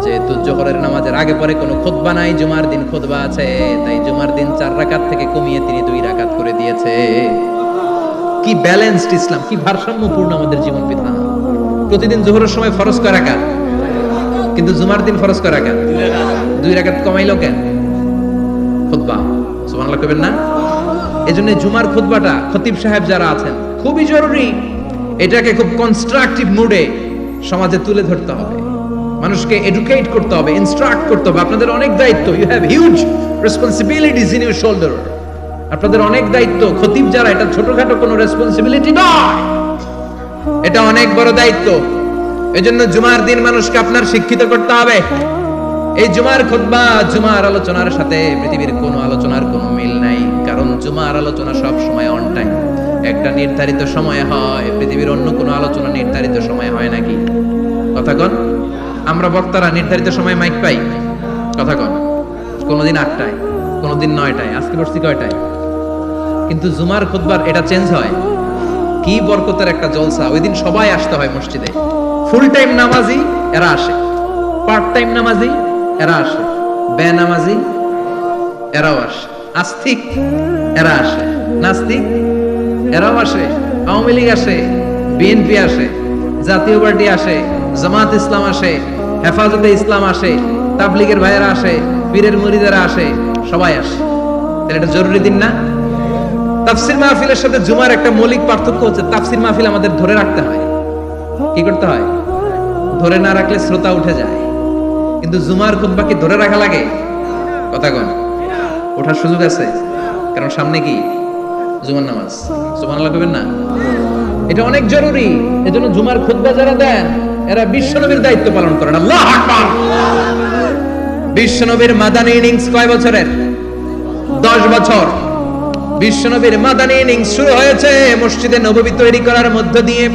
যেহেতু জোহরের নামাজের আগে পরে কোনো খুতবা নাই, জুমার দিন খুতবা আছে, তাই জুমার দিন 4 রাকাত থেকে কমিয়ে তিনি 2 রাকাত করে দিয়েছে। কি ব্যালেন্সড ইসলাম, কি ভারসাম্যপূর্ণ আমাদের জীবন বিধান। প্রতিদিন জোহরের সময় ফরজ কয় রাকাত, কিন্তু জুমার দিন ফরজ কয় রাকাত? 2 রাকাত কমাইলো কেন? খুতবা, সুবহানাল্লাহ কইবেন না? এজন্য জুমার খুতবাটা খতিব সাহেব যারা আছেন খুবই জরুরি। এটাকে খুব কনস্ট্রাকটিভ মুডে সমাজে তুলে ধরতে হবে, মানুষকে এডুকেট করতে হবে, ইনস্ট্রাক্ট করতে হবে। আপনাদের অনেক দায়িত্ব, you have huge responsibilities in your shoulder. আপনাদের অনেক দায়িত্ব। খতিব যারা, এটা ছোটখাটো কোনো রেসপন্সিবিলিটি নয়, এটা অনেক বড় দায়িত্ব। এজন্য জুমার দিন মানুষকে আপনার শিক্ষিত করতে হবে। এই জুমার খুতবা, জুমার আলোচনার সাথে পৃথিবীর কোনো আলোচনার কোনো মিল নাই, কারণ জুমার আলোচনা সব সময় অন টাইম, একটা নির্ধারিত সময়ে হয়। পৃথিবীর অন্য কোনো আলোচনা নির্ধারিত সময় হয় নাকি? কথা কন। আমরা বক্তারা নির্ধারিত সময় মাইক পাই, কথা কন। কোনোদিন 8টায়, কোনোদিন 9টায়, আজকে বসছি কয়টায়? কিন্তু জুমার খুতবার এটা চেঞ্জ হয়। কি বরকতের একটা জলসা! ওই দিন সবাই আসতে হয় মসজিদে। ফুল টাইম নামাজি এরা আসে, পার্ট টাইম নামাজি এরা আসে, বেনামাজি এরাও আসে, আস্তিক এরা আসে, নাস্তিক এরাও আসে, আওয়ামী লীগ আসে, বিএনপি আসে, জাতীয় পার্টি আসে, জামাত ইসলাম আসে, হেফাজতে ইসলাম আসে, তাবলীগের ভাইয়েরা আসে, পীরের মুরিদেরা আসে, সবাই আসে। তাহলে এটা জরুরি দিন না? তাফসীর মাহফিলের সাথে জুমার একটা মৌলিক পার্থক্য হচ্ছে, তাফসীর মাহফিল আমাদের ধরে রাখতে হয়। কি করতে হয়? ধরে না রাখলে শ্রোতা উঠে যায়। কিন্তু জুমার খুতবা কি ধরে রাখা লাগে? কথা কন। ওঠার সুযোগ আছে, কারণ সামনে কি জুমার নামাজ। সুবহানাল্লাহ কইবেন না? এটা অনেক জরুরি। এজন্য জুমার খুতবা যারা দেন এরা বিশ্বনবীর দায়িত্ব পালন করেন। আল্লাহু আকবার। বিশ্বনবীর মাদানী ইনিংস কয় বছরের? 10 বছর। বিশ্বনবীর মাদানী ইনিংস শুরু হয়েছে মসজিদে নববী তৈরি করার মধ্য দিয়ে।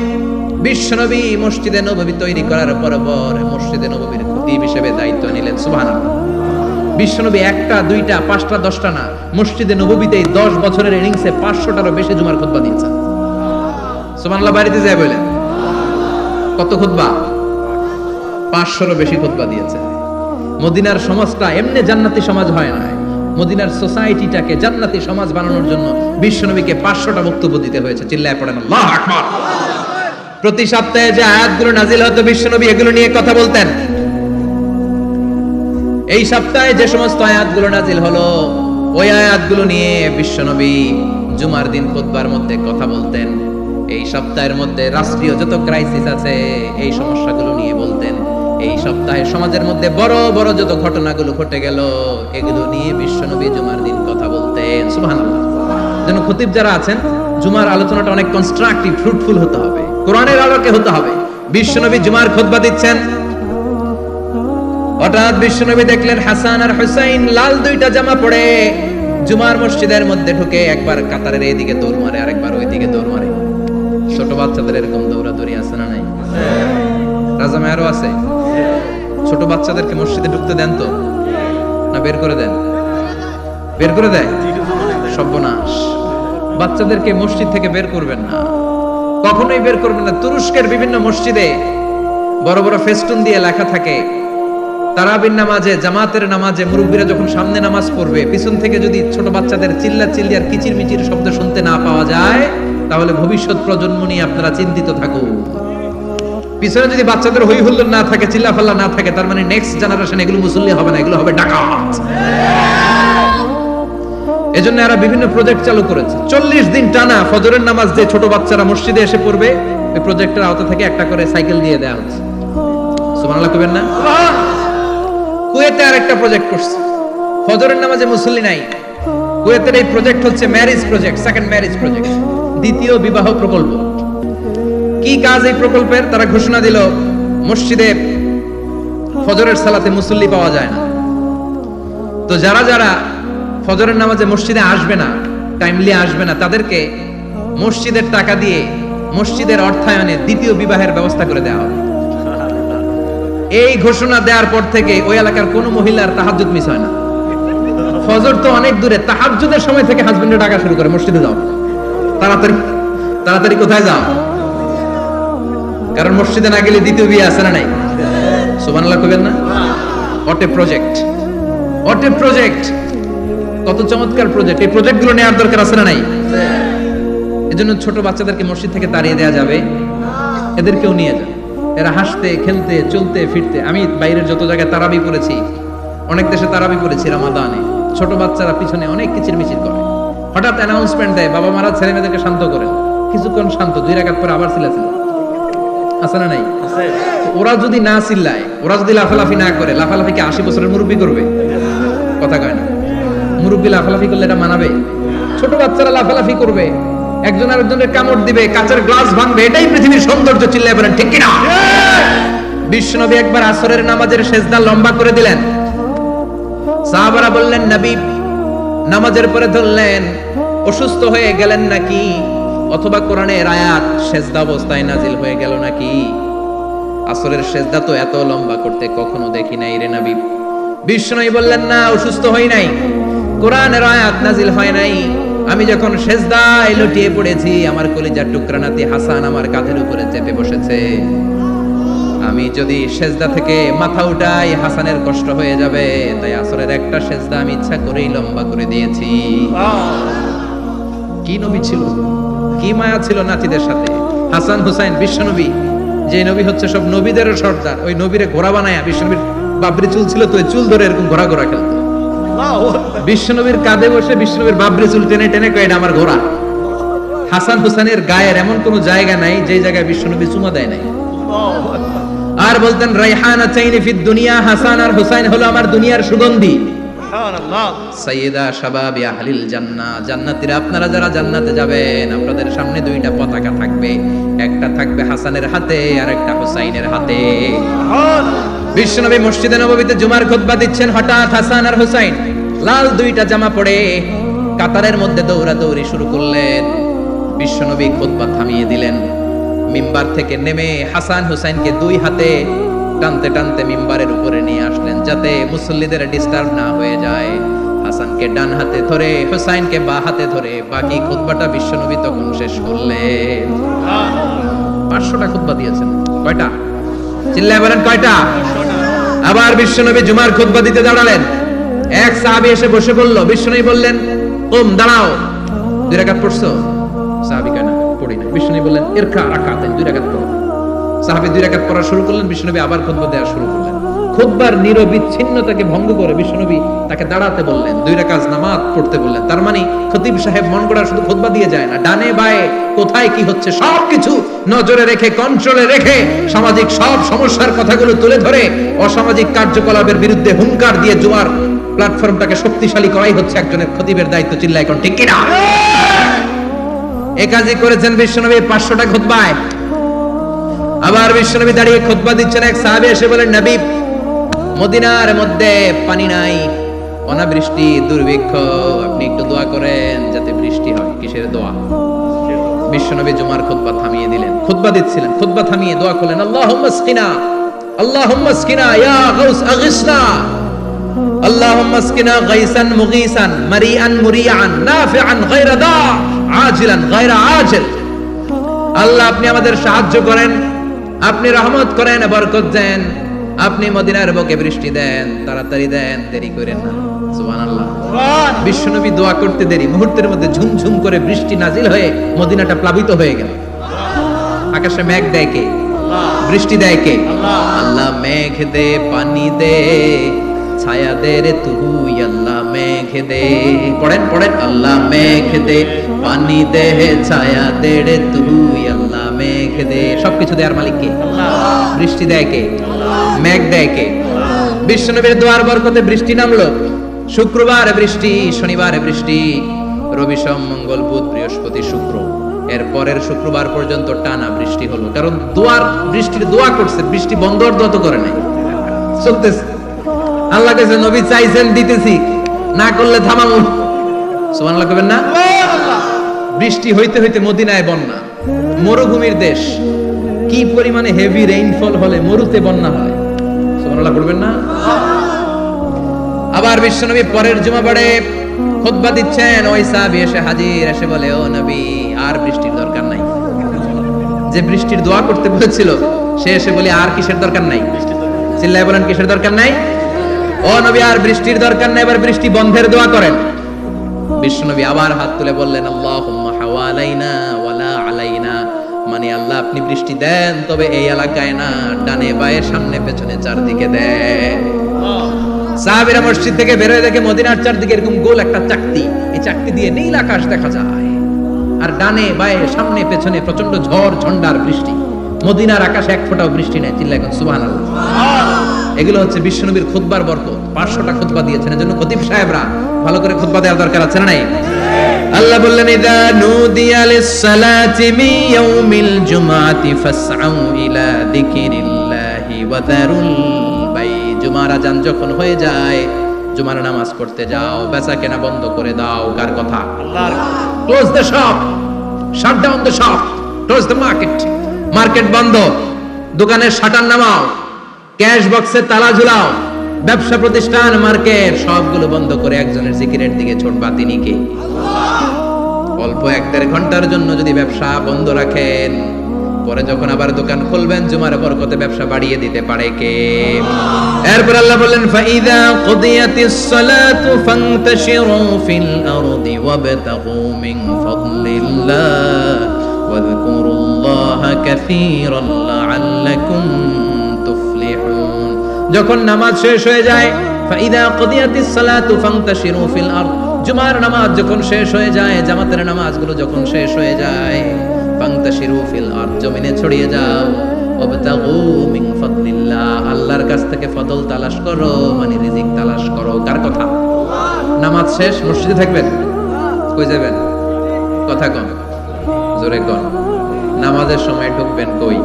বিশ্বনবী মসজিদে নববী তৈরি করার পর মসজিদে নববীর খতিব হিসেবে দায়িত্ব নিলেন। সুবহানাল্লাহ। বিশ্বনবী 1টা 2টা 5টা 10টা না, মসজিদে নববীতে 10 বছরের ইনিংসে 500টারও বেশি জুমার খুতবা দিয়েছেন। সুবহানাল্লাহ। বাড়িতে যায় বলেন কত খুতবা? 500রও বেশি খুতবা দিয়েছেন। মদিনার সমাজটা এমনি জান্নাতি সমাজ হয় না। মদিনার সোসাইটিটাকে জান্নাতি সমাজ বানানোর জন্য বিশ্বনবীকে 500টা বক্তব্য দিতে হয়েছে। চিল্লায় পড়েন আল্লাহু আকবার। প্রতি সপ্তাহে যে আয়াতগুলো নাজিল হতো বিশ্বনবী এগুলো নিয়ে কথা বলতেন। এই সপ্তাহে যে সমস্ত আয়াতগুলো নাজিল হলো ওই আয়াতগুলো নিয়ে বিশ্বনবী জুমার দিন খুতবার মধ্যে কথা বলতেন। এই সপ্তাহের মধ্যে রাষ্ট্রীয় যত ক্রাইসিস আছে এই সমস্যাগুলো নিয়ে বলতেন। এই সপ্তাহে সমাজের মধ্যে বড় বড় যত ঘটনাগুলো ঘটে গেল এগুলো নিয়ে বিশ্বনবী জুমার দিন কথা বলতেন। সুবহানাল্লাহ। যেন খতিব যারা আছেন জুমার আলোচনাটা অনেক কনস্ট্রাকটিভ, ফ্রুটফুল হতে হবে, কোরআনের আলোকে হতে হবে। বিশ্বনবী জুমার খুতবা দিচ্ছেন, হঠাৎ বিশ্বনবী দেখলেন হাসান আর হুসাইন লাল দুইটা জামা পরে জুমার মসজিদের মধ্যে ঢুকে একবার কাতারের এইদিকে দৌড় মারে, আরেকবার ওইদিকে দৌড় মারে। ছোট বাচ্চাদের এরকম দৌড়াদৌড়ি আছে না নাই? রাজা মেয়ারও আছে। ছোট বাচ্চাদেরকে মসজিদে ঢুকতে দেন তো না বের করে দেন? বের করে দেয়। সর্বনাশ। বাচ্চাদেরকে মসজিদ থেকে বের করবেন না, কখনোই বের করবেন না। তুরস্কের বিভিন্ন মসজিদে বড় বড় ফেস্টুন দিয়ে লেখা থাকে তারাবির নামাজে, জামাতের নামাজে মুরব্বীরা যখন সামনে নামাজ পড়বে পিছন থেকে যদি ছোট বাচ্চাদের চিল্লা চিল্লি আর কিচির মিচির শব্দ শুনতে না পাওয়া যায় তাহলে ভবিষ্যৎ প্রজন্ম নিয়ে আপনারা চিন্তিত থাকুন। পিছনে যদি বাচ্চাদের হই হুল্লোড় না থাকে, চিল্লা ফাল্লা না থাকে, তার মানে নেক্সট জেনারেশন এগুলো মুসল্লি হবে না, এগুলো হবে ডাকাত। এজন্য এরা বিভিন্ন প্রজেক্ট চালু করেছে। 40 দিন টানা ফজরের নামাজ যে ছোট বাচ্চারা মসজিদে এসে পড়বে ওই প্রজেক্টের আওতা থেকে একটা করে সাইকেল দিয়ে দেওয়া হচ্ছে। সুবহানাল্লাহ কইবেন না? কুয়েতে আরেকটা প্রজেক্ট করছে, ফজরের নামাজে মুসল্লি নাই। কুয়েতের এই প্রজেক্ট হচ্ছে marriage project, second marriage project, দ্বিতীয় বিবাহ প্রকল্প। কি কাজ এই প্রকল্পের? তারা ঘোষণা দিল মসজিদে ফজরের সালাতে মুসল্লি পাওয়া যায় না, তো যারা যারা ফজরের নামাজে মসজিদে আসবে না, টাইমলি আসবে না, তাদেরকে মসজিদের টাকা দিয়ে মসজিদের অর্থায়নে দ্বিতীয় বিবাহের ব্যবস্থা করে দেওয়া হবে। এই ঘোষণা দেওয়ার পর থেকে ওই এলাকার কোন মহিলার তাহাজ্জুদ মিস হয় না। ফজর তো অনেক দূরে, তাহাজ্জুদের সময় থেকে হাজবেন্ডের ডাকা শুরু করে মসজিদে যাও, তাড়াতাড়ি তাড়াতাড়ি কোথায় যাও, কারণ মসজিদে না গেলে দ্বিতীয় বিয়ে আছে না নাই? সুবহানাল্লাহ কইবেন না? What a project, what a project, কত চমৎকার প্রজেক্ট। এই প্রজেক্টগুলো নেওয়ার দরকার আছে না নাই? এজন্য ছোট বাচ্চাদেরকে মসজিদ থেকে তাড়িয়ে দেওয়া যাবে, এদেরকেও নিয়ে যাবে। এরা হাসতে খেলতে চলতে ফিরতে। আমি বাইরের যত জায়গায় তারাবি পড়েছি, অনেক দেশে তারাবি পড়েছি রামাদানে, ছোট বাচ্চারা পিছনে অনেক কিচির মিচির করে। হঠাৎ অ্যানাউন্সমেন্ট দেয় বাবা মারা ছেলে মেয়েদেরকে শান্ত করেন, কিছুক্ষণ শান্ত, 2 রাকাত পরে আবার চিল্লাচিল্লি আছে না নাই? ওরা যদি না চিল্লায়, ওরা যদি লাফালাফি না করে, লাফালাফি কি 80 বছরের মুরব্বী করবে? কথা কয় না। মুরব্বী লাফালাফি করলে এটা মানাবে? ছোট বাচ্চারা লাফালাফি করবে, একজন আরেকজনের কামড় দিবে, কাঁচের গ্লাস ভাঙবে, এটাই পৃথিবীর সৌন্দর্য। চিল্লায় বলেন ঠিক কিনা? বিশ্বনবী একবার আসরের নামাজের সেজদা লম্বা করে দিলেন। সাহাবারা বললেন নবী নামাজের পরে ধরলেন অসুস্থ হয়ে গেলেন নাকি, অথবা কোরআনের আয়াত সেজদা অবস্থায় নাজিল হয়ে গেল নাকি? আসরের সেজদা তো এত লম্বা করতে কখনো দেখি নাই রে নবী। বিশ্বনবী বললেন না, অসুস্থ হই নাই, কোরআনের আয়াত নাজিল হয় নাই। আমি যখন সেজদায় লুটিয়ে পড়েছি আমার কলিজার টুকরা নাতি হাসান আমার কাঁধের উপরে চেপে বসেছে। আমি যদি সেজদা থেকে মাথা উঠাই হাসানের কষ্ট হয়ে যাবে, তাই আসরের একটা সেজদা আমি ইচ্ছা করেই লম্বা করে দিয়েছি। কি নবী ছিল, কি মায়া ছিল নাতিদের সাথে। হাসান হুসাইন বিশ্বনবী, যে নবী হচ্ছে সব নবীদেরও সর্দার, ওই নবীরে ঘোড়া বানায়া, বিশ্বনবীর বাবরি চুল ছিল তো, ওই চুল ধরে এরকম ঘোড়া ঘোড়া খেলতো। বিশ্বনবীর কাঁধে বসে বিশ্বনবীর বাবরি চুল টেনে টেনে কয় এটা আমার ঘোড়া। হাসান হুসাইনের গায়ের এমন কোন জায়গা নাই যে জায়গায় বিশ্বনবী চুমা দেয় নাই। আর বলতেন রাইহানাতাইনি ফিদ দুনিয়া, হাসান আর হুসাইন হলো আমার দুনিয়ার সুগন্ধি। সুবহানাল্লাহ। সাইয়্যিদা শাবাবি আহলিল জান্নাহ, জান্নাতীরা আপনারা যারা জান্নাতে যাবেন আপনাদের সামনে 2টা পতাকা থাকবে, একটা থাকবে হাসানের হাতে আর একটা হুসাইনের হাতে। সুবহানাল্লাহ। বিশ্বনবী মসজিদে নববীতে জুমার খুতবা দিচ্ছেন, হঠাৎ হাসান আর হুসাইন লাল 2টা জামা পরে কাতারের মধ্যে দৌড়াদৌড়ি শুরু করলেন। বিশ্বনবী খুতবা থামিয়ে দিলেন, মিম্বার থেকে নেমে হাসান হুসাইনকে 2 হাতে টানতে টানতে মিম্বারের উপরে নিয়ে আসলেন যাতে মুসল্লিদের ডিস্টার্ব না হয়ে যায়। হাসানকে ডান হাতে ধরে হুসাইনকে বাঁ হাতে ধরে বাকি খুতবাটা বিশ্বনবী তখন শেষ করলেন। 500টা খুতবা দিয়েছেন। কয়টা? চিল্লায় বলেন কয়টা? আবার বিশ্বনবী জুমার খুতবা দিতে দাঁড়ালেন। এক সাহাবী এসে বসে বলল, বিশ্বনবী বললেন কুম, দাঁড়াও, 2 রাকাত পড়ছো? সাহাবী কয় না, পড়ি না। বিশ্বনবী বললেন ইরকা রাকাতাইন, 2 রাকাত পড়ো। সাহাবী 2 রাকাত পড়া শুরু করলেন, বিশ্বনবী আবার খুতবা দেওয়া শুরু করলেন। খুতবার নিরবিচ্ছিন্নতাকে ভঙ্গ করে বিশ্বনবী তাকে দাঁড়াতে বললেন, 2 রাকাত নামাজ পড়তে বললেন। তার মানে খতিব সাহেব মন গড়া শুধু খুতবা দিয়ে যায় না, ডানে বায়ে কোথায় কি হচ্ছে সবকিছু নজরে রেখে, কন্ট্রোলে রেখে, সামাজিক সব সমস্যার কথাগুলো তুলে ধরে অসামাজিক কার্যকলাপের বিরুদ্ধে হুঙ্কার দিয়ে জুমার প্ল্যাটফর্মটাকে শক্তিশালী করাই হচ্ছে একজনের খতিবের দায়িত্ব। চিল্লায় এখন ঠিক কিনা? এই কাজই করেছেন বিশ্বনবী 500টা খুতবায়। আবার বিশ্বনবী দাঁড়িয়ে খুতবা দিচ্ছেন, এক সাহাবী এসে বলেন, নবী, মদিনার মধ্যে পানি নাই, অনাবৃষ্টি, দুর্ভিক্ষ, আপনি একটু দোয়া করেন যাতে বৃষ্টি হয়। কিসের দোয়া? বিশ্বনবী জুমার খুতবা থামিয়ে দিলেন, খুতবা দিচ্ছিলেন, খুতবা থামিয়ে দোয়া করলেন, আল্লাহুম্মা আসকিনা, আল্লাহুম্মা আসকিনা ইয়া গাউস আগিসনা, আল্লাহুম্মা আসকিনা গাইসান মুগীসান মারিআন মুরিআন নাফিআন গায়রা দা আজিলান গায়রা আজিল। আল্লাহ, আপনি আমাদের সাহায্য করেন, আপনি রহমত করেন, বরকত দেন, আপনি মদিনার বুকে বৃষ্টি দেন, তাড়াতাড়ি দেন, দেরি করেন না। সুবহানাল্লাহ। বিশ্বনবী দোয়া করতে দেরি, মুহূর্তের মধ্যে ঝুমঝুম করে বৃষ্টি নাজিল হয়ে মদিনাটা প্লাবিত হয়ে গেল। আকাশে মেঘ দেয় কে? বৃষ্টি দেয় কে? আল্লাহ। মেঘ দে, পানি দে, ছায়া দে রে তুই, আল্লাহ মেঘ দে। পড়েন পড়েন, আল্লাহ মেঘ দে, পানি দে, ছায়া দে রে তুই, আল্লাহ মেঘ দে। সবকিছু দেয়ার মালিক কে? বৃষ্টি দেয় কে? মেঘ দেয় কে? বিশ্বনবীর দোয়ার বরকতে বৃষ্টি নামলো। শুক্রবার বৃষ্টি, শনিবার বৃষ্টি, রবি সোম মঙ্গল বুধ বৃহস্পতি শুক্র, এর পরের শুক্রবার পর্যন্ত টানা বৃষ্টি হলো। কারণ বৃষ্টির দোয়া করছে, বৃষ্টি বন্ধর দোয়া তো করে নাই, চলতেছে। আল্লাহ কাছে নবী চাইছেন, দিতেছি, না করলে থামাবো। সুবহানাল্লাহ কইবেন না? বৃষ্টি হইতে হইতে মদিনায় বন্যা, মরুভূমির দেশ, কি পরিমাণে হেভি রেইনফল হলে মরুতে বন্যা হয়। সুবহানাল্লাহ করবেন না? আবার বিশ্বনবী পরের জুমাবারে খুতবা দিচ্ছেন, ওই সাহাবী এসে হাজির, এসে বলে, ও নবী, আর বৃষ্টির দরকার নাই। যে বৃষ্টির দোয়া করতে বলেছিল সে এসে বলে, আর কিসের দরকার নাই? চিল্লায় বলেন, কিসের দরকার নাই? ও নবী, আর বৃষ্টির দরকার নাই, এবার বৃষ্টি বন্ধের দোয়া করেন। বিশ্বনবী আবার হাত তুলে বললেন, আল্লাহুম্মা হাওয়ালাইনা ওয়ালা আলাইনা, মানে আল্লাহ আপনি বৃষ্টি দেন, তবে এই এলাকায় না, ডানে বায়ে সামনে পেছনে চারদিকে দেন। সাহাবীরা মসজিদ থেকে বের হয়ে দেখে মদিনার চারদিকে এরকম গোল একটা চাকতি, এই চাকতি দিয়ে নীল আকাশ দেখা যায়, আর ডানে বায়ে সামনে পেছনে প্রচন্ড ঝড় ঝন্ডার বৃষ্টি। মদিনার আকাশে এক ফোঁটাও বৃষ্টি নেই। চিল্লায় এখন সুবহানাল্লাহ। এগুলো হচ্ছে বিশ্বনবীর খুতবার বরকত। 500টা খুতবা দিয়েছেন, এজন্য খতিব সাহেবরা ভালো করে খুতবা দেওয়ার দরকার আছে না নাই? আল্লাহ বললেন, ইযা নুদিয়া লিস-সালাতি মিন ইয়াউমিল জুমআতি ফাসআউ ইলা যিকিরিল্লাহি ওয়া যারুল বাই। জুমার আযান যখন হয়ে যায়, জুমার নামাজ পড়তে যাও, বেচা কেনা বন্ধ করে দাও। কার কথা? আল্লাহর। Close the shop, shut down the shop, close the market. Market বন্ধ, দোকানের শাটার নামাও, ক্যাশ বক্সে তালা ঝুলাও, ব্যবসা প্রতিষ্ঠান, মার্কেট সবগুলো বন্ধ করে একজনের জিকিরের দিকে ছোটবা। তিনি কে? অল্প 1-1.5 ঘন্টার জন্য যদি ব্যবসা বন্ধ রাখেন, পরে যখন আবার দোকান খুলবেন, জুমার বরকতে ব্যবসা বাড়িয়ে দিতে পারে কে? এরপর আল্লাহ বললেন, ফাইদা কুদিয়াতিস সালাতু ফান্তাশিরু ফিল আরদি ওয়াবতাগু মিন ফাদলিল্লাহ ওয়াযকুরুল্লাহা কাসীরান লাআল্লাকুম তুফলিহুন। যখন নামাজ শেষ হয়ে যায়, ফাইদা কুদিয়াতিস সালাতু ফান্তাশিরু ফিল আরদ, জুমার নামাজ যখন শেষ হয়ে যায়, জামাতের নামাজগুলো যখন শেষ হয়ে যায়, ফান্তাশিরু ফিল আরদ, জমিনে ছড়িয়ে যাও, ওয়াবতাগু মিন ফাদলিল্লাহ, আল্লাহর কাছ থেকে ফজল তালাশ করো, মানে রিজিক তালাশ করো। কার কথা? নামাজ শেষ মসজিদে থাকবেন, কই যাবেন? কথা কম, জোরে কন। নামাজের সময় ঢুকবেন কই?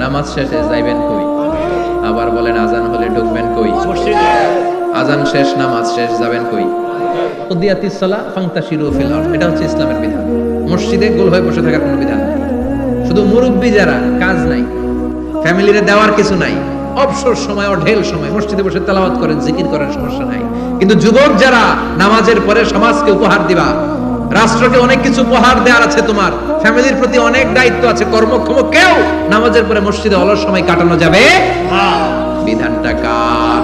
নামাজ শেষে যাইবেন কই? আবার বলেন, আজান হলে ঢুকবেন কই? মসজিদে। আজান শেষ, নামাজ শেষ, যাবেন কই? কুদিয়াতিস সালাহ ফান্তাশিরু ফিল আরদ, এটা হচ্ছে ইসলামের বিধান। মসজিদে গোল হয়ে বসে থাকার কোনো বিধান নেই। শুধু মুরব্বী যারা, কাজ নাই, ফ্যামিলিরে দেওয়ার কিছু নাই, অবসর সময়, অঢেল সময় মসজিদে বসে তেলাওয়াত করেন, জিকির করেন, সমস্যা নাই। কিন্তু যুবক যারা, নামাজের পরে সমাজকে উপহার দিবা, রাষ্ট্রকে অনেক কিছু উপহার দেওয়ার আছে, তোমার ফ্যামিলির প্রতি অনেক দায়িত্ব আছে, কর্মক্ষম কেউ নামাজের পরে মসজিদে অলস সময় কাটানো যাবে না। বিধানটা কার?